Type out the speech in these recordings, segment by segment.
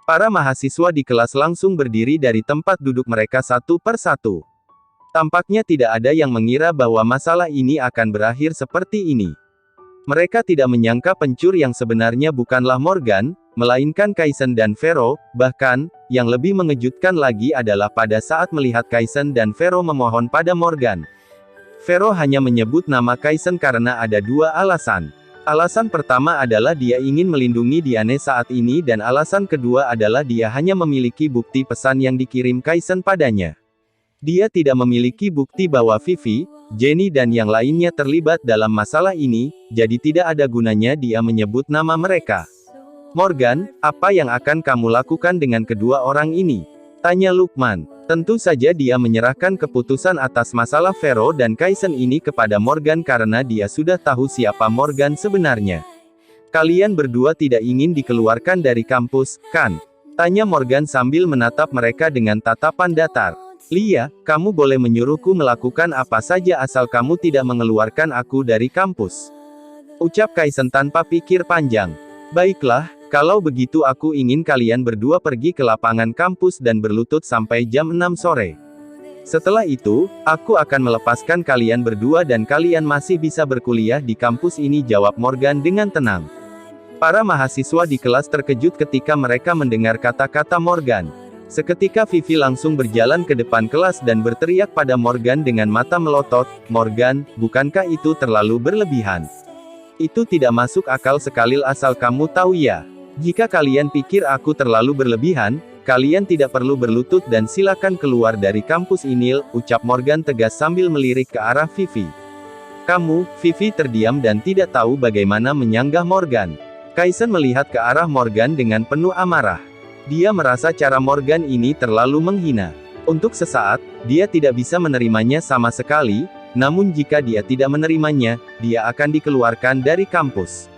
Para mahasiswa di kelas langsung berdiri dari tempat duduk mereka satu per satu. Tampaknya tidak ada yang mengira bahwa masalah ini akan berakhir seperti ini. Mereka tidak menyangka pencuri yang sebenarnya bukanlah Morgan, melainkan Kaisen dan Vero. Bahkan, yang lebih mengejutkan lagi adalah pada saat melihat Kaisen dan Vero memohon pada Morgan. Vero hanya menyebut nama Kaisen karena ada dua alasan. Alasan pertama adalah dia ingin melindungi Diane saat ini dan alasan kedua adalah dia hanya memiliki bukti pesan yang dikirim Kaisen padanya. Dia tidak memiliki bukti bahwa Vivi, Jenny dan yang lainnya terlibat dalam masalah ini, jadi tidak ada gunanya dia menyebut nama mereka. Morgan, apa yang akan kamu lakukan dengan kedua orang ini? Tanya Lukman. Tentu saja dia menyerahkan keputusan atas masalah Vero dan Kaisen ini kepada Morgan karena dia sudah tahu siapa Morgan sebenarnya. Kalian berdua tidak ingin dikeluarkan dari kampus, kan? Tanya Morgan sambil menatap mereka dengan tatapan datar. Lia, kamu boleh menyuruhku melakukan apa saja asal kamu tidak mengeluarkan aku dari kampus. Ucap Kaisen tanpa pikir panjang. Baiklah, kalau begitu aku ingin kalian berdua pergi ke lapangan kampus dan berlutut sampai jam 6 sore. Setelah itu, aku akan melepaskan kalian berdua dan kalian masih bisa berkuliah di kampus ini, jawab Morgan dengan tenang. Para mahasiswa di kelas terkejut ketika mereka mendengar kata-kata Morgan. Seketika Vivi langsung berjalan ke depan kelas dan berteriak pada Morgan dengan mata melotot, Morgan, bukankah itu terlalu berlebihan? Itu tidak masuk akal sekali asal kamu tahu ya. Jika kalian pikir aku terlalu berlebihan, kalian tidak perlu berlutut dan silakan keluar dari kampus ini, ucap Morgan tegas sambil melirik ke arah Vivi. Kamu, Vivi terdiam dan tidak tahu bagaimana menyanggah Morgan. Kaisen melihat ke arah Morgan dengan penuh amarah. Dia merasa cara Morgan ini terlalu menghina. Untuk sesaat, dia tidak bisa menerimanya sama sekali, namun jika dia tidak menerimanya, dia akan dikeluarkan dari kampus.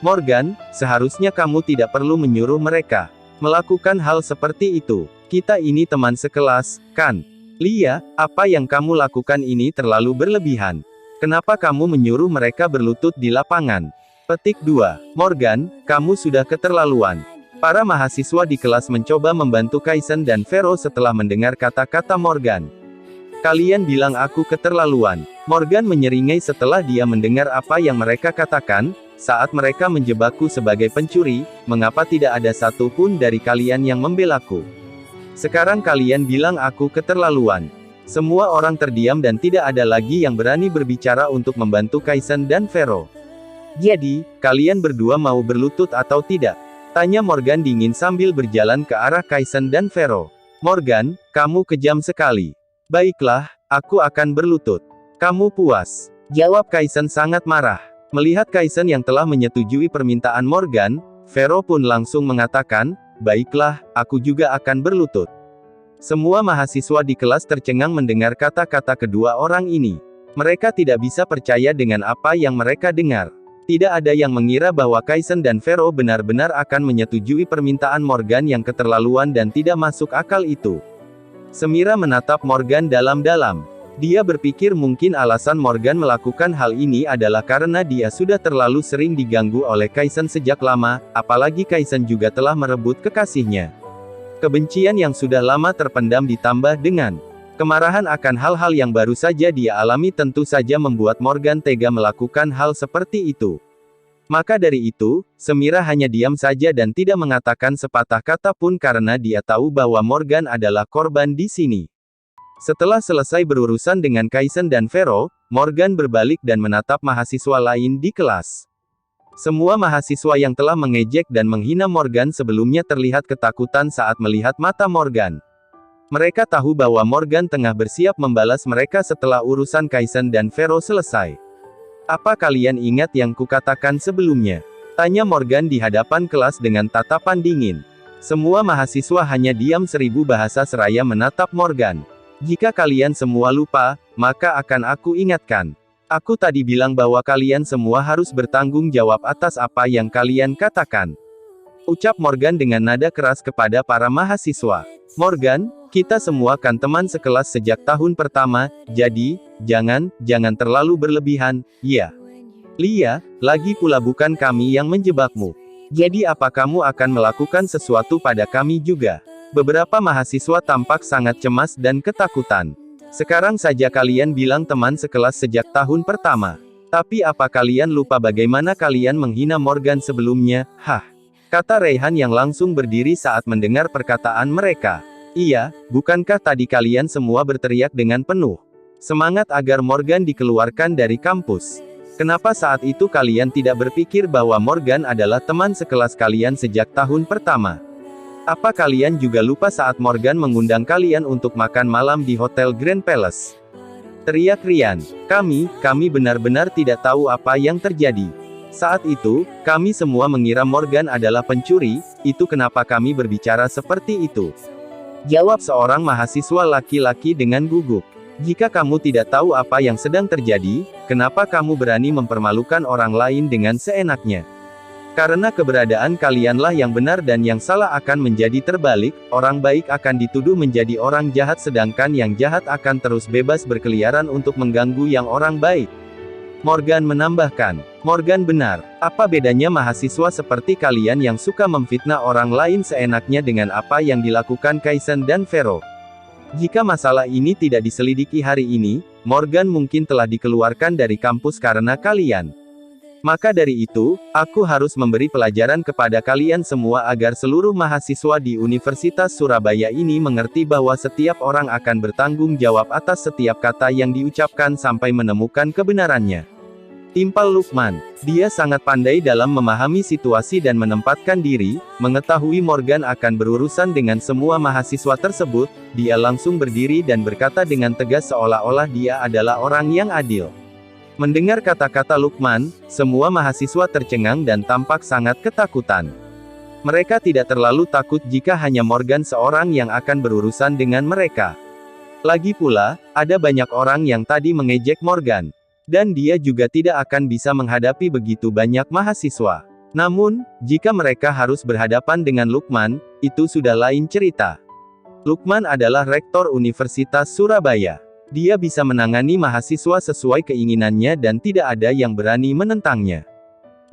Morgan, seharusnya kamu tidak perlu menyuruh mereka melakukan hal seperti itu. Kita ini teman sekelas, kan? Lia, apa yang kamu lakukan ini terlalu berlebihan. Kenapa kamu menyuruh mereka berlutut di lapangan? Petik 2. Morgan, kamu sudah keterlaluan. Para mahasiswa di kelas mencoba membantu Kaisen dan Vero setelah mendengar kata-kata Morgan. Kalian bilang aku keterlaluan. Morgan menyeringai setelah dia mendengar apa yang mereka katakan. Saat mereka menjebakku sebagai pencuri, mengapa tidak ada satu pun dari kalian yang membelaku? Sekarang kalian bilang aku keterlaluan. Semua orang terdiam dan tidak ada lagi yang berani berbicara untuk membantu Kaisen dan Vero. Jadi, kalian berdua mau berlutut atau tidak? Tanya Morgan dingin sambil berjalan ke arah Kaisen dan Vero. Morgan, kamu kejam sekali. Baiklah, aku akan berlutut. Kamu puas? Jawab Kaisen sangat marah. Melihat Kaisen yang telah menyetujui permintaan Morgan, Vero pun langsung mengatakan, baiklah, aku juga akan berlutut. Semua mahasiswa di kelas tercengang mendengar kata-kata kedua orang ini. Mereka tidak bisa percaya dengan apa yang mereka dengar. Tidak ada yang mengira bahwa Kaisen dan Vero benar-benar akan menyetujui permintaan Morgan yang keterlaluan dan tidak masuk akal itu. Semira menatap Morgan dalam-dalam. Dia berpikir mungkin alasan Morgan melakukan hal ini adalah karena dia sudah terlalu sering diganggu oleh Kaisen sejak lama, apalagi Kaisen juga telah merebut kekasihnya. Kebencian yang sudah lama terpendam ditambah dengan kemarahan akan hal-hal yang baru saja dia alami tentu saja membuat Morgan tega melakukan hal seperti itu. Maka dari itu, Semira hanya diam saja dan tidak mengatakan sepatah kata pun karena dia tahu bahwa Morgan adalah korban di sini. Setelah selesai berurusan dengan Kaisen dan Vero, Morgan berbalik dan menatap mahasiswa lain di kelas. Semua mahasiswa yang telah mengejek dan menghina Morgan sebelumnya terlihat ketakutan saat melihat mata Morgan. Mereka tahu bahwa Morgan tengah bersiap membalas mereka setelah urusan Kaisen dan Vero selesai. Apa kalian ingat yang kukatakan sebelumnya? Tanya Morgan di hadapan kelas dengan tatapan dingin. Semua mahasiswa hanya diam 1000 bahasa seraya menatap Morgan. Jika kalian semua lupa, maka akan aku ingatkan. Aku tadi bilang bahwa kalian semua harus bertanggung jawab atas apa yang kalian katakan. Ucap Morgan dengan nada keras kepada para mahasiswa. Morgan, kita semua kan teman sekelas sejak tahun pertama, jadi, jangan terlalu berlebihan, ya. Lia, lagi pula bukan kami yang menjebakmu. Jadi apa kamu akan melakukan sesuatu pada kami juga? Beberapa mahasiswa tampak sangat cemas dan ketakutan. Sekarang saja kalian bilang teman sekelas sejak tahun pertama. Tapi apa kalian lupa bagaimana kalian menghina Morgan sebelumnya? Hah? Kata Raihan yang langsung berdiri saat mendengar perkataan mereka. Iya, bukankah tadi kalian semua berteriak dengan penuh semangat agar Morgan dikeluarkan dari kampus? Kenapa saat itu kalian tidak berpikir bahwa Morgan adalah teman sekelas kalian sejak tahun pertama? Apa kalian juga lupa saat Morgan mengundang kalian untuk makan malam di Hotel Grand Palace? Teriak Ryan. Kami benar-benar tidak tahu apa yang terjadi. Saat itu, kami semua mengira Morgan adalah pencuri, itu kenapa kami berbicara seperti itu. Jawab seorang mahasiswa laki-laki dengan gugup. Jika kamu tidak tahu apa yang sedang terjadi, kenapa kamu berani mempermalukan orang lain dengan seenaknya? Karena keberadaan kalianlah yang benar dan yang salah akan menjadi terbalik, orang baik akan dituduh menjadi orang jahat sedangkan yang jahat akan terus bebas berkeliaran untuk mengganggu yang orang baik. Morgan menambahkan. Morgan benar. Apa bedanya mahasiswa seperti kalian yang suka memfitnah orang lain seenaknya dengan apa yang dilakukan Kaisen dan Vero? Jika masalah ini tidak diselidiki hari ini, Morgan mungkin telah dikeluarkan dari kampus karena kalian. Maka dari itu, aku harus memberi pelajaran kepada kalian semua agar seluruh mahasiswa di Universitas Surabaya ini mengerti bahwa setiap orang akan bertanggung jawab atas setiap kata yang diucapkan sampai menemukan kebenarannya. Timpal Lukman. Dia sangat pandai dalam memahami situasi dan menempatkan diri, mengetahui Morgan akan berurusan dengan semua mahasiswa tersebut, dia langsung berdiri dan berkata dengan tegas seolah-olah dia adalah orang yang adil. Mendengar kata-kata Lukman, semua mahasiswa tercengang dan tampak sangat ketakutan. Mereka tidak terlalu takut jika hanya Morgan seorang yang akan berurusan dengan mereka. Lagi pula, ada banyak orang yang tadi mengejek Morgan. Dan dia juga tidak akan bisa menghadapi begitu banyak mahasiswa. Namun, jika mereka harus berhadapan dengan Lukman, itu sudah lain cerita. Lukman adalah rektor Universitas Surabaya. Dia bisa menangani mahasiswa sesuai keinginannya dan tidak ada yang berani menentangnya.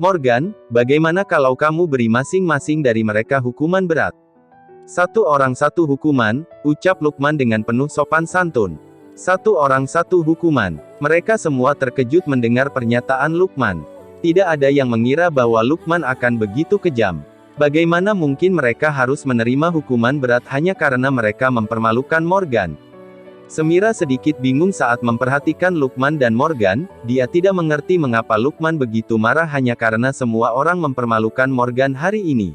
Morgan, bagaimana kalau kamu beri masing-masing dari mereka hukuman berat? Satu orang satu hukuman, ucap Lukman dengan penuh sopan santun. Satu orang satu hukuman. Mereka semua terkejut mendengar pernyataan Lukman. Tidak ada yang mengira bahwa Lukman akan begitu kejam. Bagaimana mungkin mereka harus menerima hukuman berat hanya karena mereka mempermalukan Morgan? Semira sedikit bingung saat memperhatikan Lukman dan Morgan, dia tidak mengerti mengapa Lukman begitu marah hanya karena semua orang mempermalukan Morgan hari ini.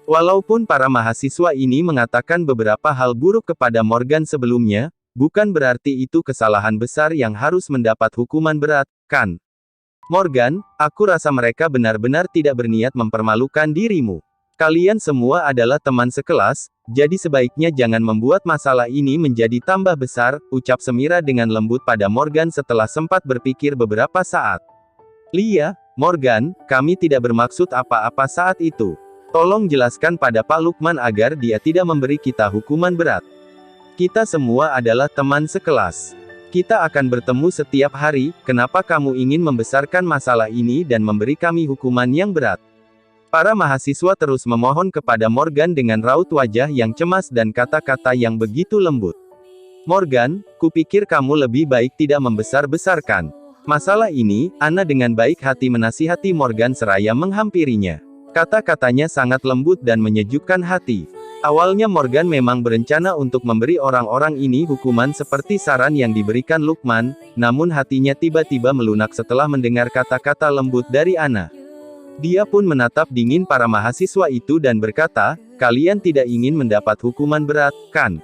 Walaupun para mahasiswa ini mengatakan beberapa hal buruk kepada Morgan sebelumnya, bukan berarti itu kesalahan besar yang harus mendapat hukuman berat, kan? Morgan, aku rasa mereka benar-benar tidak berniat mempermalukan dirimu. Kalian semua adalah teman sekelas, jadi sebaiknya jangan membuat masalah ini menjadi tambah besar, ucap Semira dengan lembut pada Morgan setelah sempat berpikir beberapa saat. Lia, Morgan, kami tidak bermaksud apa-apa saat itu. Tolong jelaskan pada Pak Lukman agar dia tidak memberi kita hukuman berat. Kita semua adalah teman sekelas. Kita akan bertemu setiap hari, kenapa kamu ingin membesarkan masalah ini dan memberi kami hukuman yang berat? Para mahasiswa terus memohon kepada Morgan dengan raut wajah yang cemas dan kata-kata yang begitu lembut. Morgan, kupikir kamu lebih baik tidak membesar-besarkan masalah ini. Ana dengan baik hati menasihati Morgan seraya menghampirinya. Kata-katanya sangat lembut dan menyejukkan hati. Awalnya Morgan memang berencana untuk memberi orang-orang ini hukuman seperti saran yang diberikan Lukman, namun hatinya tiba-tiba melunak setelah mendengar kata-kata lembut dari Ana. Dia pun menatap dingin para mahasiswa itu dan berkata, kalian tidak ingin mendapat hukuman berat, kan?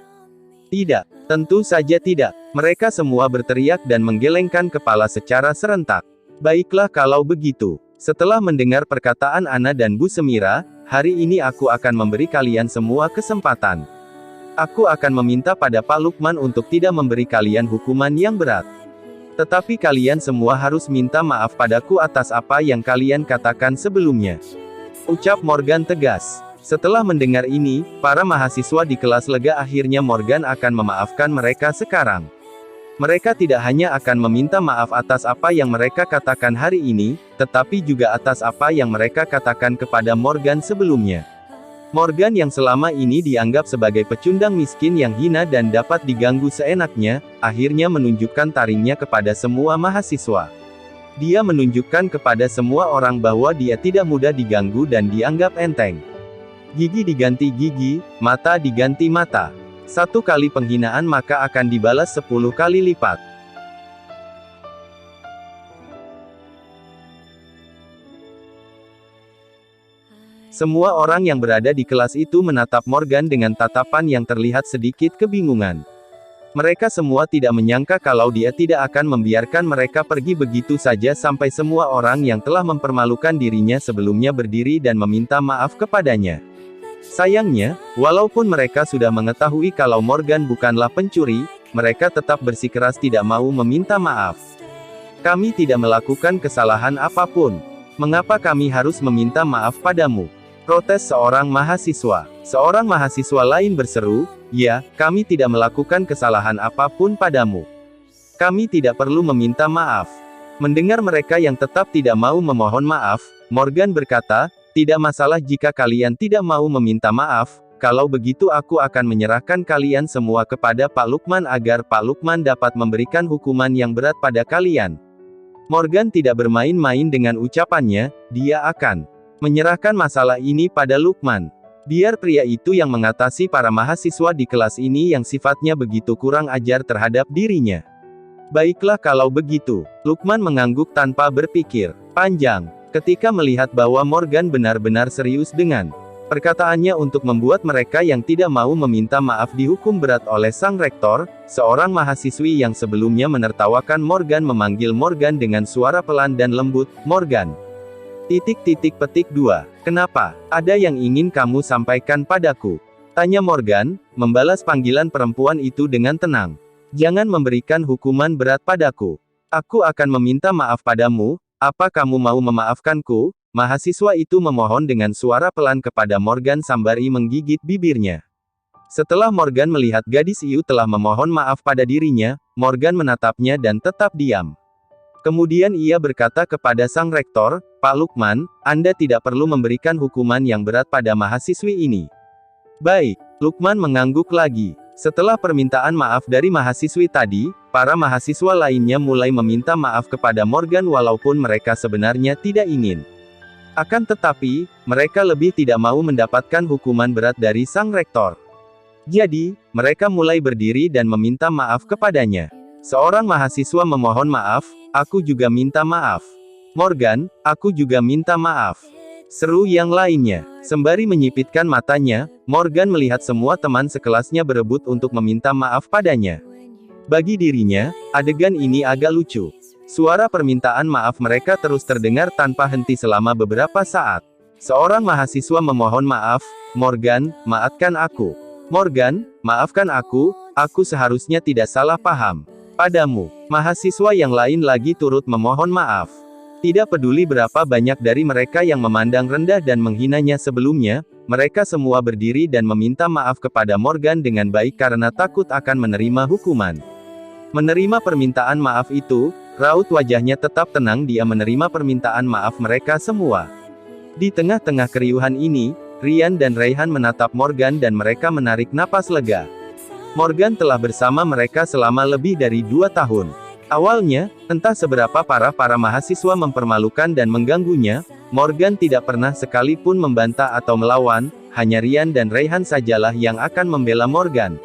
Tidak. Tentu saja tidak. Mereka semua berteriak dan menggelengkan kepala secara serentak. Baiklah kalau begitu. Setelah mendengar perkataan Ana dan Bu Semira, hari ini aku akan memberi kalian semua kesempatan. Aku akan meminta pada Pak Lukman untuk tidak memberi kalian hukuman yang berat. Tetapi kalian semua harus minta maaf padaku atas apa yang kalian katakan sebelumnya. Ucap Morgan tegas. Setelah mendengar ini, para mahasiswa di kelas lega akhirnya Morgan akan memaafkan mereka sekarang. Mereka tidak hanya akan meminta maaf atas apa yang mereka katakan hari ini, tetapi juga atas apa yang mereka katakan kepada Morgan sebelumnya. Morgan yang selama ini dianggap sebagai pecundang miskin yang hina dan dapat diganggu seenaknya, akhirnya menunjukkan taringnya kepada semua mahasiswa. Dia menunjukkan kepada semua orang bahwa dia tidak mudah diganggu dan dianggap enteng. Gigi diganti gigi, mata diganti mata. 1 kali penghinaan maka akan dibalas 10 kali lipat. Semua orang yang berada di kelas itu menatap Morgan dengan tatapan yang terlihat sedikit kebingungan. Mereka semua tidak menyangka kalau dia tidak akan membiarkan mereka pergi begitu saja sampai semua orang yang telah mempermalukan dirinya sebelumnya berdiri dan meminta maaf kepadanya. Sayangnya, walaupun mereka sudah mengetahui kalau Morgan bukanlah pencuri, mereka tetap bersikeras tidak mau meminta maaf. Kami tidak melakukan kesalahan apapun. Mengapa kami harus meminta maaf padamu? Protes seorang mahasiswa. Seorang mahasiswa lain berseru, ya, kami tidak melakukan kesalahan apapun padamu. Kami tidak perlu meminta maaf. Mendengar mereka yang tetap tidak mau memohon maaf, Morgan berkata, tidak masalah jika kalian tidak mau meminta maaf, kalau begitu aku akan menyerahkan kalian semua kepada Pak Lukman agar Pak Lukman dapat memberikan hukuman yang berat pada kalian. Morgan tidak bermain-main dengan ucapannya, dia akan menyerahkan masalah ini pada Lukman. Biar pria itu yang mengatasi para mahasiswa di kelas ini yang sifatnya begitu kurang ajar terhadap dirinya. Baiklah kalau begitu, Lukman mengangguk tanpa berpikir panjang. Ketika melihat bahwa Morgan benar-benar serius dengan perkataannya untuk membuat mereka yang tidak mau meminta maaf dihukum berat oleh sang rektor, seorang mahasiswi yang sebelumnya menertawakan Morgan memanggil Morgan dengan suara pelan dan lembut, Morgan. .. 2. Kenapa? Ada yang ingin kamu sampaikan padaku? Tanya Morgan, membalas panggilan perempuan itu dengan tenang. Jangan memberikan hukuman berat padaku. Aku akan meminta maaf padamu. Apa kamu mau memaafkanku? Mahasiswa itu memohon dengan suara pelan kepada Morgan sembari menggigit bibirnya. Setelah Morgan melihat gadis itu telah memohon maaf pada dirinya, Morgan menatapnya dan tetap diam. Kemudian ia berkata kepada sang rektor, Pak Lukman, Anda tidak perlu memberikan hukuman yang berat pada mahasiswi ini. Baik, Lukman mengangguk lagi. Setelah permintaan maaf dari mahasiswi tadi, para mahasiswa lainnya mulai meminta maaf kepada Morgan walaupun mereka sebenarnya tidak ingin. Akan tetapi, mereka lebih tidak mau mendapatkan hukuman berat dari sang rektor. Jadi, mereka mulai berdiri dan meminta maaf kepadanya. Seorang mahasiswa memohon maaf, aku juga minta maaf. Morgan, aku juga minta maaf. Seru yang lainnya. Sembari menyipitkan matanya, Morgan melihat semua teman sekelasnya berebut untuk meminta maaf padanya. Bagi dirinya, adegan ini agak lucu. Suara permintaan maaf mereka terus terdengar tanpa henti selama beberapa saat. Seorang mahasiswa memohon maaf, Morgan, maafkan aku. Morgan, maafkan aku seharusnya tidak salah paham padamu. Mahasiswa yang lain lagi turut memohon maaf. Tidak peduli berapa banyak dari mereka yang memandang rendah dan menghinanya sebelumnya, mereka semua berdiri dan meminta maaf kepada Morgan dengan baik karena takut akan menerima hukuman. Menerima permintaan maaf itu, raut wajahnya tetap tenang. Dia menerima permintaan maaf mereka semua. Di tengah-tengah keriuhan ini, Ryan dan Rayhan menatap Morgan dan mereka menarik napas lega. Morgan telah bersama mereka selama lebih dari 2 tahun. Awalnya, entah seberapa parah para mahasiswa mempermalukan dan mengganggunya, Morgan tidak pernah sekalipun membantah atau melawan, hanya Ryan dan Rayhan sajalah yang akan membela Morgan.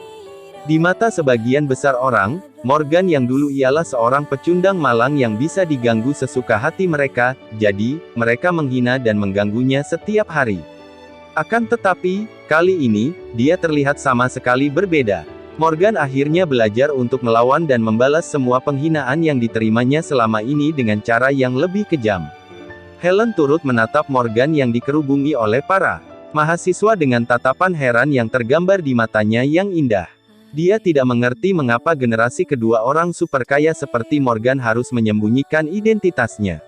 Di mata sebagian besar orang, Morgan yang dulu ialah seorang pecundang malang yang bisa diganggu sesuka hati mereka, jadi, mereka menghina dan mengganggunya setiap hari. Akan tetapi, kali ini, dia terlihat sama sekali berbeda. Morgan akhirnya belajar untuk melawan dan membalas semua penghinaan yang diterimanya selama ini dengan cara yang lebih kejam. Helen turut menatap Morgan yang dikerubungi oleh para mahasiswa dengan tatapan heran yang tergambar di matanya yang indah. Dia tidak mengerti mengapa generasi kedua orang super kaya seperti Morgan harus menyembunyikan identitasnya.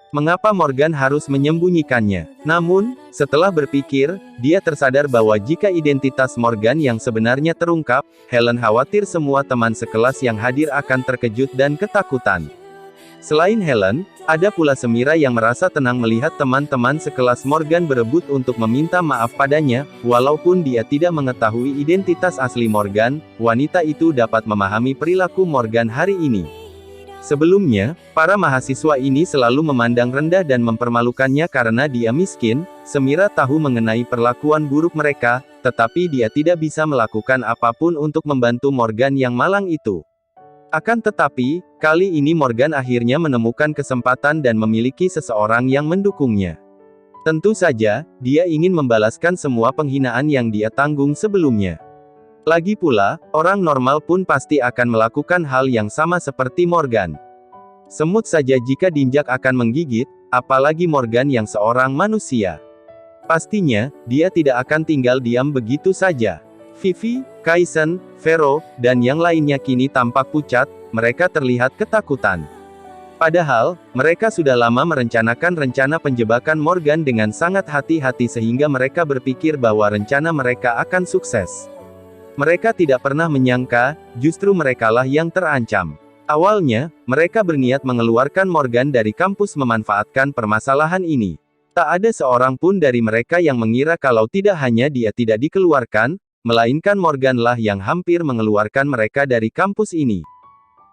Mengapa Morgan harus menyembunyikannya? Namun, setelah berpikir, dia tersadar bahwa jika identitas Morgan yang sebenarnya terungkap, Helen khawatir semua teman sekelas yang hadir akan terkejut dan ketakutan. Selain Helen, ada pula Semira yang merasa tenang melihat teman-teman sekelas Morgan berebut untuk meminta maaf padanya, walaupun dia tidak mengetahui identitas asli Morgan, wanita itu dapat memahami perilaku Morgan hari ini. Sebelumnya, para mahasiswa ini selalu memandang rendah dan mempermalukannya karena dia miskin. Semira tahu mengenai perlakuan buruk mereka, tetapi dia tidak bisa melakukan apapun untuk membantu Morgan yang malang itu. Akan tetapi, kali ini Morgan akhirnya menemukan kesempatan dan memiliki seseorang yang mendukungnya. Tentu saja, dia ingin membalaskan semua penghinaan yang dia tanggung sebelumnya. Lagi pula, orang normal pun pasti akan melakukan hal yang sama seperti Morgan. Semut saja jika diinjak akan menggigit, apalagi Morgan yang seorang manusia. Pastinya, dia tidak akan tinggal diam begitu saja. Vivi, Kaisen, Vero, dan yang lainnya kini tampak pucat, mereka terlihat ketakutan. Padahal, mereka sudah lama merencanakan rencana penjebakan Morgan dengan sangat hati-hati sehingga mereka berpikir bahwa rencana mereka akan sukses. Mereka tidak pernah menyangka, justru merekalah yang terancam. Awalnya, mereka berniat mengeluarkan Morgan dari kampus memanfaatkan permasalahan ini. Tak ada seorang pun dari mereka yang mengira kalau tidak hanya dia tidak dikeluarkan, melainkan Morganlah yang hampir mengeluarkan mereka dari kampus ini.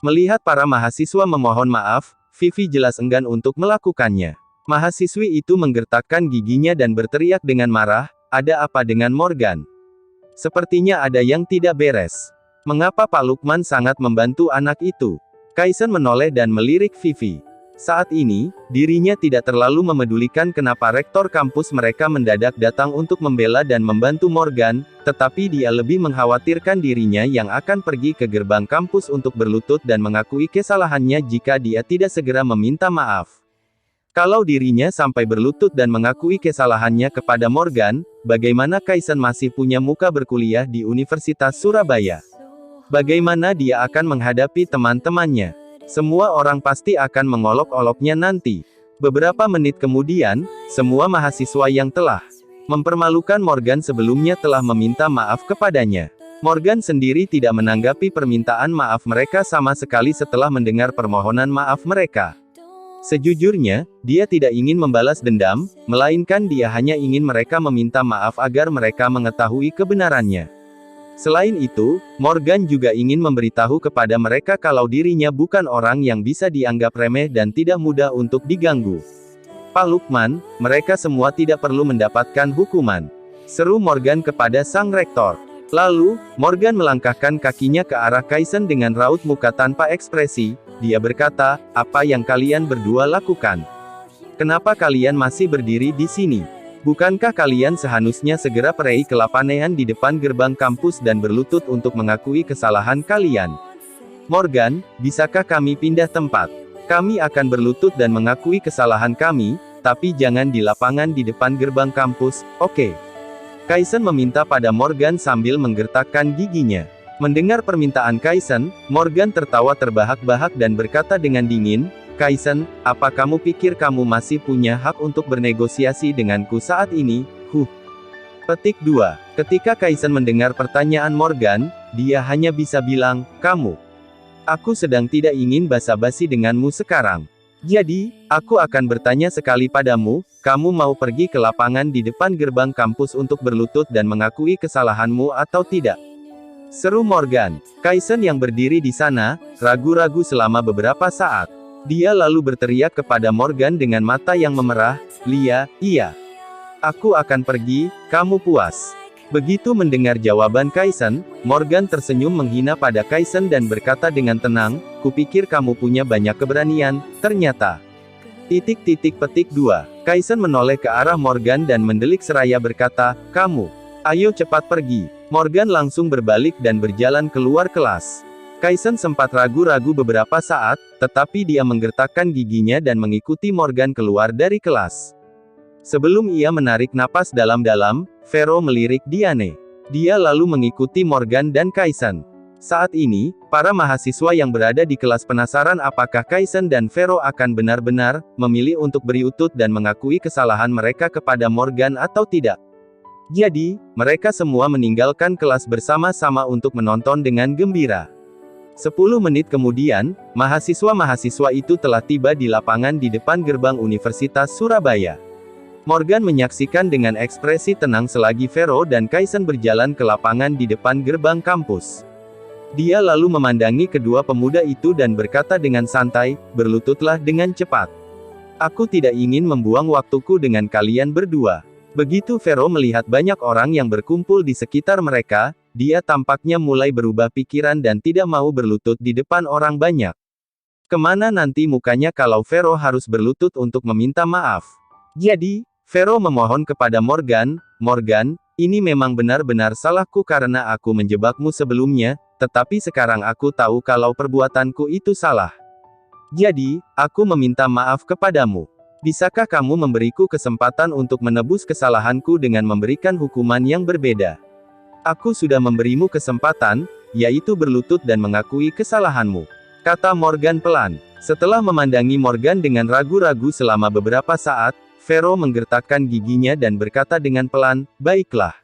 Melihat para mahasiswa memohon maaf, Vivi jelas enggan untuk melakukannya. Mahasiswi itu menggertakkan giginya dan berteriak dengan marah, "Ada apa dengan Morgan? Sepertinya ada yang tidak beres. Mengapa Pak Lukman sangat membantu anak itu?" Kaisen menoleh dan melirik Vivi. Saat ini, dirinya tidak terlalu memedulikan kenapa rektor kampus mereka mendadak datang untuk membela dan membantu Morgan, tetapi dia lebih mengkhawatirkan dirinya yang akan pergi ke gerbang kampus untuk berlutut dan mengakui kesalahannya jika dia tidak segera meminta maaf. Kalau dirinya sampai berlutut dan mengakui kesalahannya kepada Morgan, bagaimana Kaisen masih punya muka berkuliah di Universitas Surabaya? Bagaimana dia akan menghadapi teman-temannya? Semua orang pasti akan mengolok-oloknya nanti. Beberapa menit kemudian, semua mahasiswa yang telah mempermalukan Morgan sebelumnya telah meminta maaf kepadanya. Morgan sendiri tidak menanggapi permintaan maaf mereka sama sekali setelah mendengar permohonan maaf mereka. Sejujurnya, dia tidak ingin membalas dendam, melainkan dia hanya ingin mereka meminta maaf agar mereka mengetahui kebenarannya. Selain itu, Morgan juga ingin memberitahu kepada mereka kalau dirinya bukan orang yang bisa dianggap remeh dan tidak mudah untuk diganggu. "Pak Lukman, mereka semua tidak perlu mendapatkan hukuman," seru Morgan kepada sang rektor. Lalu, Morgan melangkahkan kakinya ke arah Kaisen dengan raut muka tanpa ekspresi. Dia berkata, "Apa yang kalian berdua lakukan? Kenapa kalian masih berdiri di sini? Bukankah kalian seharusnya segera pergi ke Lapanean di depan gerbang kampus dan berlutut untuk mengakui kesalahan kalian? Morgan, bisakah kami pindah tempat? Kami akan berlutut dan mengakui kesalahan kami, tapi jangan di lapangan di depan gerbang kampus, oke?" Kaisen meminta pada Morgan sambil menggertakkan giginya. Mendengar permintaan Kaisen, Morgan tertawa terbahak-bahak dan berkata dengan dingin, "Kaisen, apa kamu pikir kamu masih punya hak untuk bernegosiasi denganku saat ini? Petik 2. Ketika Kaisen mendengar pertanyaan Morgan, dia hanya bisa bilang, "Kamu. Aku sedang tidak ingin basa-basi denganmu sekarang. Jadi, aku akan bertanya sekali padamu, kamu mau pergi ke lapangan di depan gerbang kampus untuk berlutut dan mengakui kesalahanmu atau tidak?" Seru Morgan. Kaisen yang berdiri di sana, ragu-ragu selama beberapa saat. Dia lalu berteriak kepada Morgan dengan mata yang memerah, Iya. Aku akan pergi, kamu puas." Begitu mendengar jawaban Kaisen, Morgan tersenyum menghina pada Kaisen dan berkata dengan tenang, "Kupikir kamu punya banyak keberanian, ternyata." Petik 2. Kaisen menoleh ke arah Morgan dan mendelik seraya berkata, "Kamu. Ayo cepat pergi." Morgan langsung berbalik dan berjalan keluar kelas. Kaisen sempat ragu-ragu beberapa saat, tetapi dia menggertakkan giginya dan mengikuti Morgan keluar dari kelas. Sebelum ia menarik napas dalam-dalam, Vero melirik Diane. Dia lalu mengikuti Morgan dan Kaisen. Saat ini, para mahasiswa yang berada di kelas penasaran apakah Kaisen dan Vero akan benar-benar memilih untuk berlutut dan mengakui kesalahan mereka kepada Morgan atau tidak. Jadi, mereka semua meninggalkan kelas bersama-sama untuk menonton dengan gembira. 10 menit kemudian, mahasiswa-mahasiswa itu telah tiba di lapangan di depan gerbang Universitas Surabaya. Morgan menyaksikan dengan ekspresi tenang selagi Vero dan Kaisen berjalan ke lapangan di depan gerbang kampus. Dia lalu memandangi kedua pemuda itu dan berkata dengan santai, "Berlututlah dengan cepat. Aku tidak ingin membuang waktuku dengan kalian berdua." Begitu Vero melihat banyak orang yang berkumpul di sekitar mereka, dia tampaknya mulai berubah pikiran dan tidak mau berlutut di depan orang banyak. Kemana nanti mukanya kalau Vero harus berlutut untuk meminta maaf? Jadi, Vero memohon kepada Morgan, "Morgan, ini memang benar-benar salahku karena aku menjebakmu sebelumnya, tetapi sekarang aku tahu kalau perbuatanku itu salah. Jadi, aku meminta maaf kepadamu. Bisakah kamu memberiku kesempatan untuk menebus kesalahanku dengan memberikan hukuman yang berbeda? Aku sudah memberimu kesempatan, yaitu berlutut dan mengakui kesalahanmu," kata Morgan pelan. Setelah memandangi Morgan dengan ragu-ragu selama beberapa saat, Vero menggertakkan giginya dan berkata dengan pelan, "Baiklah.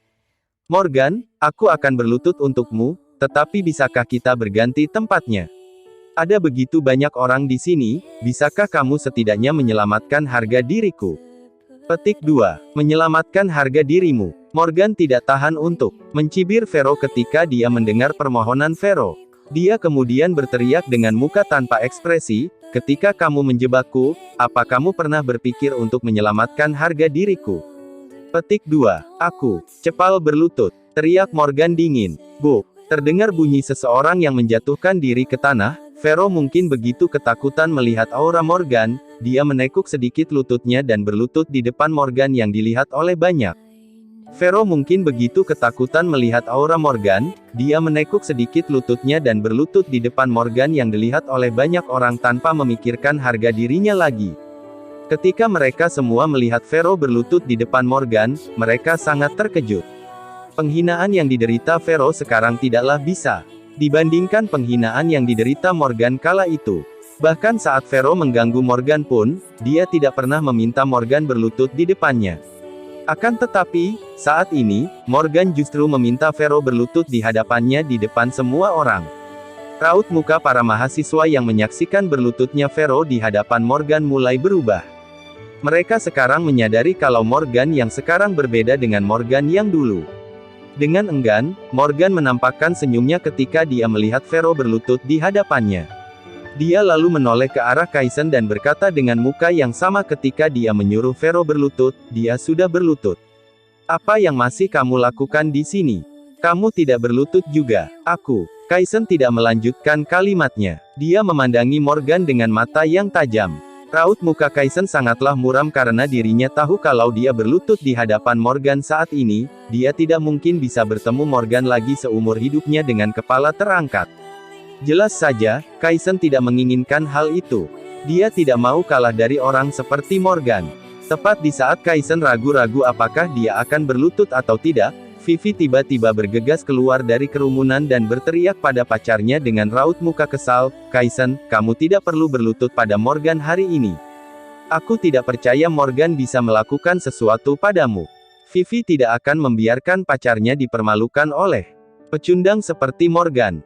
Morgan, aku akan berlutut untukmu, tetapi bisakah kita berganti tempatnya? Ada begitu banyak orang di sini, bisakah kamu setidaknya menyelamatkan harga diriku?" Petik 2. Menyelamatkan harga dirimu. Morgan tidak tahan untuk mencibir Vero ketika dia mendengar permohonan Vero. Dia kemudian berteriak dengan muka tanpa ekspresi, "Ketika kamu menjebakku, apa kamu pernah berpikir untuk menyelamatkan harga diriku?" Petik 2. "Aku, cepal berlutut," teriak Morgan dingin. "Buk." Terdengar bunyi seseorang yang menjatuhkan diri ke tanah. Vero mungkin begitu ketakutan melihat aura Morgan, dia menekuk sedikit lututnya dan berlutut di depan Morgan yang dilihat oleh banyak. Vero mungkin begitu ketakutan melihat aura Morgan, dia menekuk sedikit lututnya dan berlutut di depan Morgan yang dilihat oleh banyak orang tanpa memikirkan harga dirinya lagi. Ketika mereka semua melihat Vero berlutut di depan Morgan, mereka sangat terkejut. Penghinaan yang diderita Vero sekarang tidaklah bisa dibandingkan penghinaan yang diderita Morgan kala itu. Bahkan saat Vero mengganggu Morgan pun, dia tidak pernah meminta Morgan berlutut di depannya. Akan tetapi, saat ini, Morgan justru meminta Vero berlutut di hadapannya di depan semua orang. Raut muka para mahasiswa yang menyaksikan berlututnya Vero di hadapan Morgan mulai berubah. Mereka sekarang menyadari kalau Morgan yang sekarang berbeda dengan Morgan yang dulu. Dengan enggan, Morgan menampakkan senyumnya ketika dia melihat Vero berlutut di hadapannya. Dia lalu menoleh ke arah Kaisen dan berkata dengan muka yang sama ketika dia menyuruh Vero berlutut, "Dia sudah berlutut. Apa yang masih kamu lakukan di sini? Kamu tidak berlutut juga." "Aku." Kaisen tidak melanjutkan kalimatnya. Dia memandangi Morgan dengan mata yang tajam. Raut muka Kaisen sangatlah muram karena dirinya tahu kalau dia berlutut di hadapan Morgan saat ini, dia tidak mungkin bisa bertemu Morgan lagi seumur hidupnya dengan kepala terangkat. Jelas saja, Kaisen tidak menginginkan hal itu. Dia tidak mau kalah dari orang seperti Morgan. Tepat di saat Kaisen ragu-ragu apakah dia akan berlutut atau tidak, Vivi tiba-tiba bergegas keluar dari kerumunan dan berteriak pada pacarnya dengan raut muka kesal, "Kaisen, kamu tidak perlu berlutut pada Morgan hari ini. Aku tidak percaya Morgan bisa melakukan sesuatu padamu." Vivi tidak akan membiarkan pacarnya dipermalukan oleh pecundang seperti Morgan.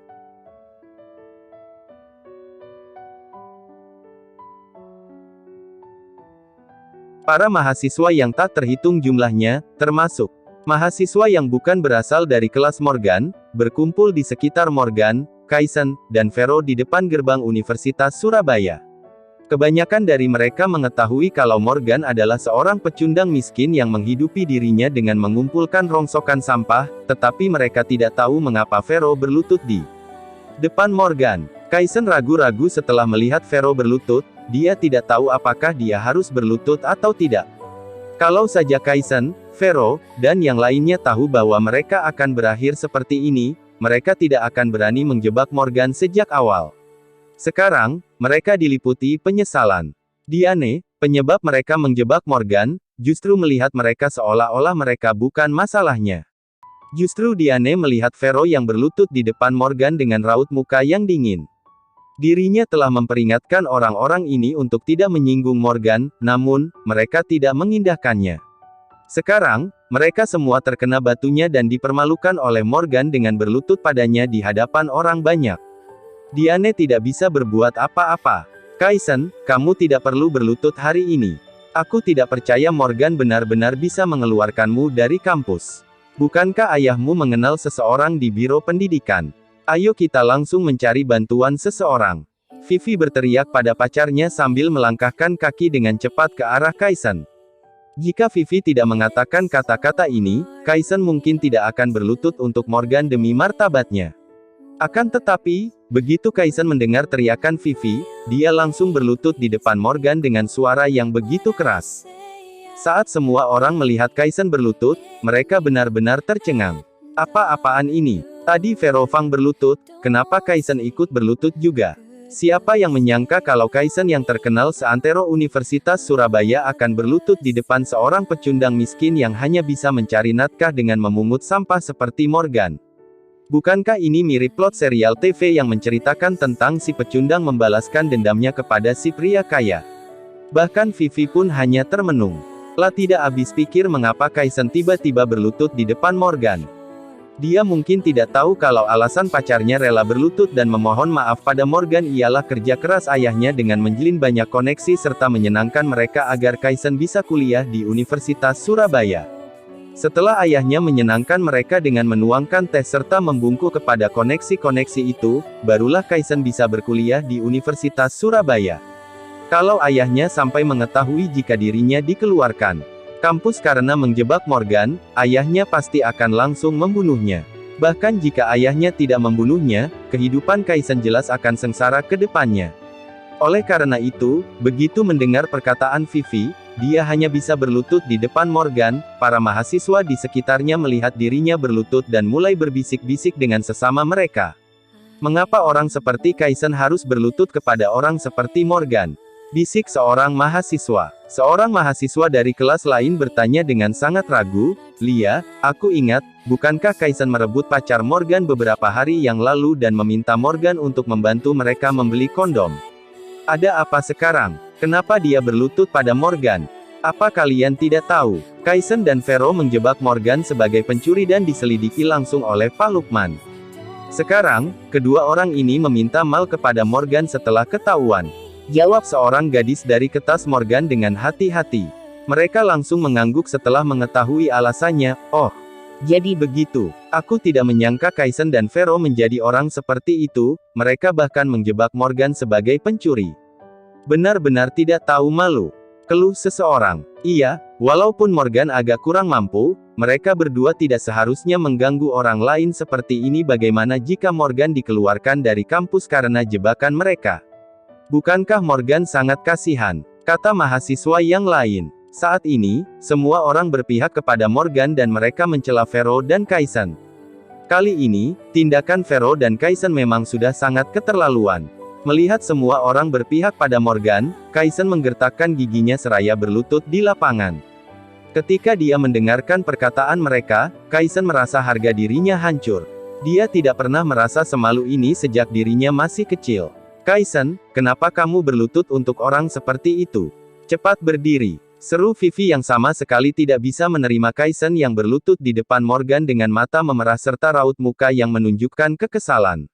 Para mahasiswa yang tak terhitung jumlahnya, termasuk mahasiswa yang bukan berasal dari kelas Morgan, berkumpul di sekitar Morgan, Kaisen, dan Vero di depan gerbang Universitas Surabaya. Kebanyakan dari mereka mengetahui kalau Morgan adalah seorang pecundang miskin yang menghidupi dirinya dengan mengumpulkan rongsokan sampah, tetapi mereka tidak tahu mengapa Vero berlutut di depan Morgan. Kaisen ragu-ragu setelah melihat Vero berlutut, dia tidak tahu apakah dia harus berlutut atau tidak. Kalau saja Kaisen, Vero, dan yang lainnya tahu bahwa mereka akan berakhir seperti ini, mereka tidak akan berani menjebak Morgan sejak awal. Sekarang, mereka diliputi penyesalan. Diane, penyebab mereka menjebak Morgan, justru melihat mereka seolah-olah mereka bukan masalahnya. Justru Diane melihat Vero yang berlutut di depan Morgan dengan raut muka yang dingin. Dirinya telah memperingatkan orang-orang ini untuk tidak menyinggung Morgan, namun, mereka tidak mengindahkannya. Sekarang, mereka semua terkena batunya dan dipermalukan oleh Morgan dengan berlutut padanya di hadapan orang banyak. Diane tidak bisa berbuat apa-apa. Kaisen, kamu tidak perlu berlutut hari ini. Aku tidak percaya Morgan benar-benar bisa mengeluarkanmu dari kampus. Bukankah ayahmu mengenal seseorang di Biro Pendidikan? Ayo kita langsung mencari bantuan seseorang. Vivi berteriak pada pacarnya sambil melangkahkan kaki dengan cepat ke arah Kaisen. Jika Vivi tidak mengatakan kata-kata ini, Kaisen mungkin tidak akan berlutut untuk Morgan demi martabatnya. Akan tetapi, begitu Kaisen mendengar teriakan Vivi, dia langsung berlutut di depan Morgan dengan suara yang begitu keras. Saat semua orang melihat Kaisen berlutut, mereka benar-benar tercengang. Apa-apaan ini? Tadi Vero Fang berlutut, kenapa Kaisen ikut berlutut juga? Siapa yang menyangka kalau Kaisen yang terkenal seantero Universitas Surabaya akan berlutut di depan seorang pecundang miskin yang hanya bisa mencari nafkah dengan memungut sampah seperti Morgan? Bukankah ini mirip plot serial TV yang menceritakan tentang si pecundang membalaskan dendamnya kepada si pria kaya? Bahkan Vivi pun hanya termenung. Lah tidak habis pikir mengapa Kaisen tiba-tiba berlutut di depan Morgan. Dia mungkin tidak tahu kalau alasan pacarnya rela berlutut dan memohon maaf pada Morgan ialah kerja keras ayahnya dengan menjalin banyak koneksi serta menyenangkan mereka agar Kaisen bisa kuliah di Universitas Surabaya. Setelah ayahnya menyenangkan mereka dengan menuangkan tes serta membungkuk kepada koneksi-koneksi itu, barulah Kaisen bisa berkuliah di Universitas Surabaya. Kalau ayahnya sampai mengetahui jika dirinya dikeluarkan kampus karena menjebak Morgan, ayahnya pasti akan langsung membunuhnya. Bahkan jika ayahnya tidak membunuhnya, kehidupan Kaisen jelas akan sengsara ke depannya. Oleh karena itu, begitu mendengar perkataan Vivi, dia hanya bisa berlutut di depan Morgan. Para mahasiswa di sekitarnya melihat dirinya berlutut dan mulai berbisik-bisik dengan sesama mereka. Mengapa orang seperti Kaisen harus berlutut kepada orang seperti Morgan? Bisik seorang mahasiswa. Seorang mahasiswa dari kelas lain bertanya dengan sangat ragu, "Lia, aku ingat, bukankah Kaisen merebut pacar Morgan beberapa hari yang lalu dan meminta Morgan untuk membantu mereka membeli kondom? Ada apa sekarang? Kenapa dia berlutut pada Morgan? Apa kalian tidak tahu? Kaisen dan Vero menjebak Morgan sebagai pencuri dan diselidiki langsung oleh Pak Lukman. Sekarang, kedua orang ini meminta mal kepada Morgan setelah ketahuan." Jawab seorang gadis dari ketas Morgan dengan hati-hati. Mereka langsung mengangguk setelah mengetahui alasannya. "Oh, jadi begitu. Aku tidak menyangka Kaisen dan Vero menjadi orang seperti itu, mereka bahkan menjebak Morgan sebagai pencuri. Benar-benar tidak tahu malu." Keluh seseorang. Iya, walaupun Morgan agak kurang mampu, mereka berdua tidak seharusnya mengganggu orang lain seperti ini. Bagaimana jika Morgan dikeluarkan dari kampus karena jebakan mereka? Bukankah Morgan sangat kasihan? Kata mahasiswa yang lain. Saat ini, semua orang berpihak kepada Morgan dan mereka mencela Vero dan Kaisen. Kali ini, tindakan Vero dan Kaisen memang sudah sangat keterlaluan. Melihat semua orang berpihak pada Morgan, Kaisen menggertakkan giginya seraya berlutut di lapangan. Ketika dia mendengarkan perkataan mereka, Kaisen merasa harga dirinya hancur. Dia tidak pernah merasa semalu ini sejak dirinya masih kecil. "Kaisen, kenapa kamu berlutut untuk orang seperti itu? Cepat berdiri!" Seru Vivi yang sama sekali tidak bisa menerima Kaisen yang berlutut di depan Morgan dengan mata memerah serta raut muka yang menunjukkan kekesalan.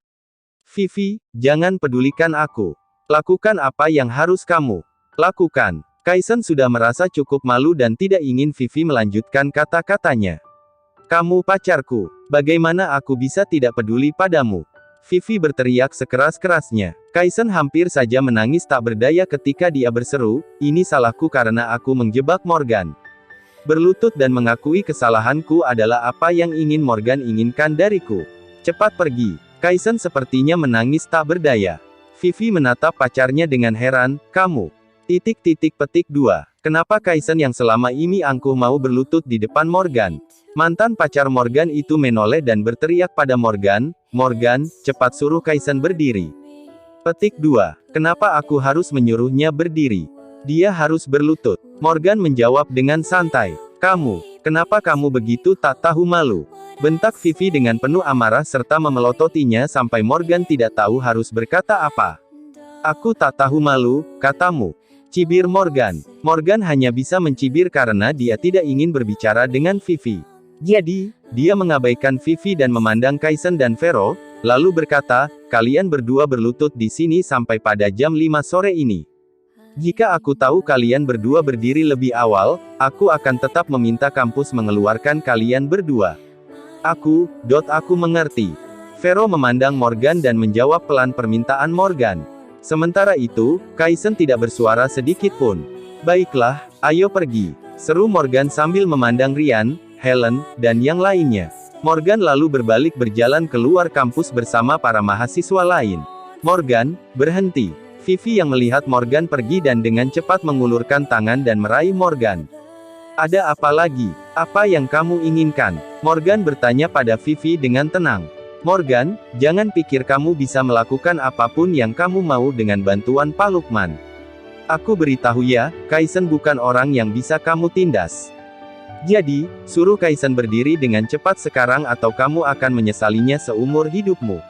"Vivi, jangan pedulikan aku. Lakukan apa yang harus kamu lakukan." Kaisen sudah merasa cukup malu dan tidak ingin Vivi melanjutkan kata-katanya. "Kamu pacarku. Bagaimana aku bisa tidak peduli padamu?" Vivi berteriak sekeras-kerasnya. Kaisen hampir saja menangis tak berdaya ketika dia berseru, "Ini salahku karena aku menjebak Morgan. Berlutut dan mengakui kesalahanku adalah apa yang ingin Morgan inginkan dariku. Cepat pergi." Kaisen sepertinya menangis tak berdaya. Vivi menatap pacarnya dengan heran, "Kamu. ... Petik 2. Kenapa Kaisen yang selama ini angkuh mau berlutut di depan Morgan?" Mantan pacar Morgan itu menoleh dan berteriak pada Morgan, "Morgan, cepat suruh Kaisen berdiri." Petik 2. Kenapa aku harus menyuruhnya berdiri? Dia harus berlutut. Morgan menjawab dengan santai. "Kamu Kenapa kamu begitu tak tahu malu? Bentak Vivi dengan penuh amarah serta memelototinya sampai Morgan tidak tahu harus berkata apa. Aku tak tahu malu, katamu. Cibir Morgan. Morgan hanya bisa mencibir karena dia tidak ingin berbicara dengan Vivi. Jadi, dia mengabaikan Vivi dan memandang Kaisen dan Vero, lalu berkata, kalian berdua berlutut di sini sampai pada jam 5 sore ini. Jika aku tahu kalian berdua berdiri lebih awal, aku akan tetap meminta kampus mengeluarkan kalian berdua. Aku mengerti. Vero memandang Morgan dan menjawab pelan permintaan Morgan. Sementara itu, Kaisen tidak bersuara sedikit pun. Baiklah, ayo pergi, seru Morgan sambil memandang Ryan, Helen, dan yang lainnya. Morgan lalu berbalik berjalan keluar kampus bersama para mahasiswa lain. Morgan, berhenti. Vivi yang melihat Morgan pergi dan dengan cepat mengulurkan tangan dan meraih Morgan. Ada apa lagi? Apa yang kamu inginkan? Morgan bertanya pada Vivi dengan tenang. Morgan, jangan pikir kamu bisa melakukan apapun yang kamu mau dengan bantuan Pak Lukman. Aku beritahu ya, Kaisen bukan orang yang bisa kamu tindas. Jadi, suruh Kaisen berdiri dengan cepat sekarang atau kamu akan menyesalinya seumur hidupmu.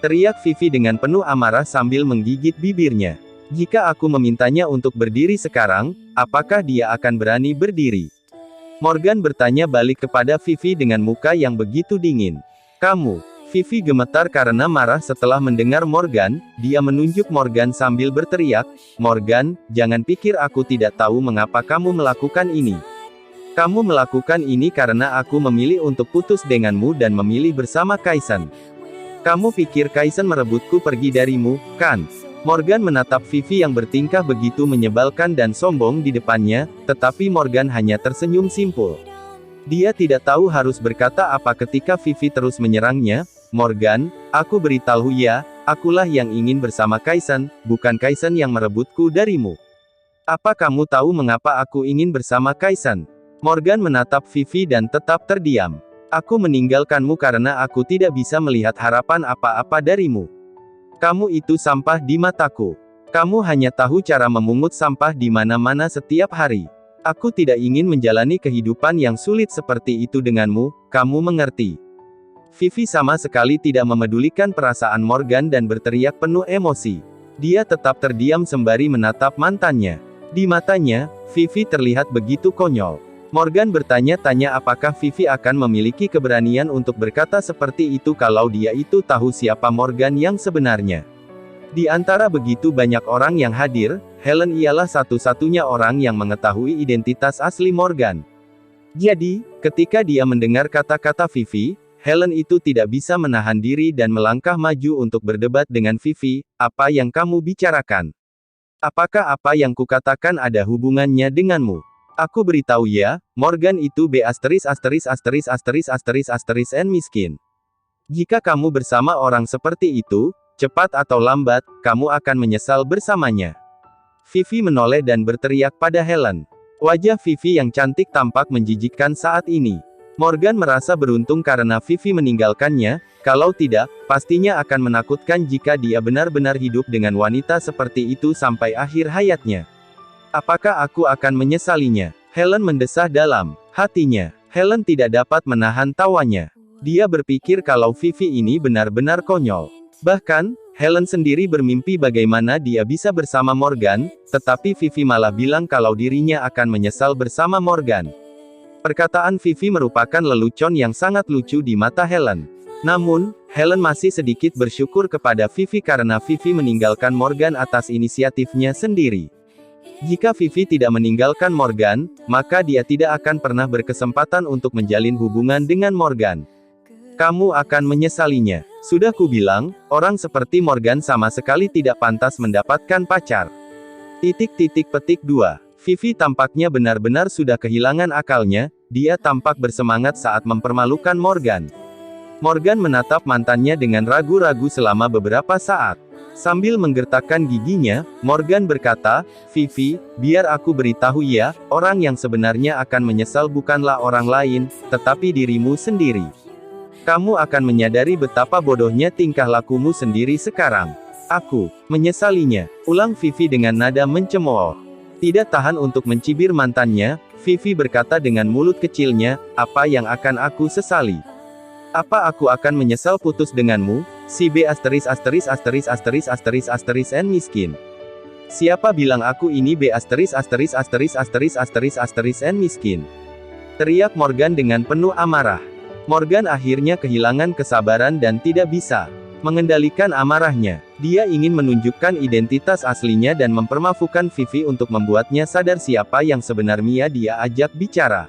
Teriak Vivi dengan penuh amarah sambil menggigit bibirnya. Jika aku memintanya untuk berdiri sekarang, apakah dia akan berani berdiri? Morgan bertanya balik kepada Vivi dengan muka yang begitu dingin. Kamu. Vivi gemetar karena marah setelah mendengar Morgan, dia menunjuk Morgan sambil berteriak, Morgan, jangan pikir aku tidak tahu mengapa kamu melakukan ini. Kamu melakukan ini karena aku memilih untuk putus denganmu dan memilih bersama Kaisen. Kamu pikir Kaisen merebutku pergi darimu, kan? Morgan menatap Vivi yang bertingkah begitu menyebalkan dan sombong di depannya, tetapi Morgan hanya tersenyum simpul. Dia tidak tahu harus berkata apa ketika Vivi terus menyerangnya. Morgan, aku beritahu ya, akulah yang ingin bersama Kaisen, bukan Kaisen yang merebutku darimu. Apa kamu tahu mengapa aku ingin bersama Kaisen? Morgan menatap Vivi dan tetap terdiam. Aku meninggalkanmu karena aku tidak bisa melihat harapan apa-apa darimu. Kamu itu sampah di mataku. Kamu hanya tahu cara memungut sampah di mana-mana setiap hari. Aku tidak ingin menjalani kehidupan yang sulit seperti itu denganmu, kamu mengerti. Vivi sama sekali tidak memedulikan perasaan Morgan dan berteriak penuh emosi. Dia tetap terdiam sembari menatap mantannya. Di matanya, Vivi terlihat begitu konyol. Morgan bertanya-tanya apakah Vivi akan memiliki keberanian untuk berkata seperti itu kalau dia itu tahu siapa Morgan yang sebenarnya. Di antara begitu banyak orang yang hadir, Helen ialah satu-satunya orang yang mengetahui identitas asli Morgan. Jadi, ketika dia mendengar kata-kata Vivi, Helen itu tidak bisa menahan diri dan melangkah maju untuk berdebat dengan Vivi, apa yang kamu bicarakan? Apakah apa yang kukatakan ada hubungannya denganmu? Aku beritahu ya, Morgan itu n miskin. Jika kamu bersama orang seperti itu, cepat atau lambat, kamu akan menyesal bersamanya. Vivi menoleh dan berteriak pada Helen. Wajah Vivi yang cantik tampak menjijikkan saat ini. Morgan merasa beruntung karena Vivi meninggalkannya, kalau tidak, pastinya akan menakutkan jika dia benar-benar hidup dengan wanita seperti itu sampai akhir hayatnya. Apakah aku akan menyesalinya? Helen mendesah dalam hatinya. Helen tidak dapat menahan tawanya. Dia berpikir kalau Vivi ini benar-benar konyol. Bahkan, Helen sendiri bermimpi bagaimana dia bisa bersama Morgan, tetapi Vivi malah bilang kalau dirinya akan menyesal bersama Morgan. Perkataan Vivi merupakan lelucon yang sangat lucu di mata Helen. Namun, Helen masih sedikit bersyukur kepada Vivi karena Vivi meninggalkan Morgan atas inisiatifnya sendiri. Jika Vivi tidak meninggalkan Morgan, maka dia tidak akan pernah berkesempatan untuk menjalin hubungan dengan Morgan. Kamu akan menyesalinya. Sudah kubilang, orang seperti Morgan sama sekali tidak pantas mendapatkan pacar. Petik 2. Vivi tampaknya benar-benar sudah kehilangan akalnya, dia tampak bersemangat saat mempermalukan Morgan. Morgan menatap mantannya dengan ragu-ragu selama beberapa saat. Sambil menggertakkan giginya, Morgan berkata, Vivi, biar aku beritahu ya, orang yang sebenarnya akan menyesal bukanlah orang lain, tetapi dirimu sendiri. Kamu akan menyadari betapa bodohnya tingkah lakumu sendiri sekarang. Aku menyesalinya, ulang Vivi dengan nada mencemooh. Tidak tahan untuk mencibir mantannya, Vivi berkata dengan mulut kecilnya, apa yang akan aku sesali? Apa aku akan menyesal putus denganmu, si B asteris asteris asteris asteris asteris asteris N miskin. Siapa bilang aku ini B asteris asteris asteris asteris asteris asteris N miskin? Teriak Morgan dengan penuh amarah. Morgan akhirnya kehilangan kesabaran dan tidak bisa mengendalikan amarahnya. Dia ingin menunjukkan identitas aslinya dan mempermafukan Vivi untuk membuatnya sadar siapa yang sebenarnya dia ajak bicara.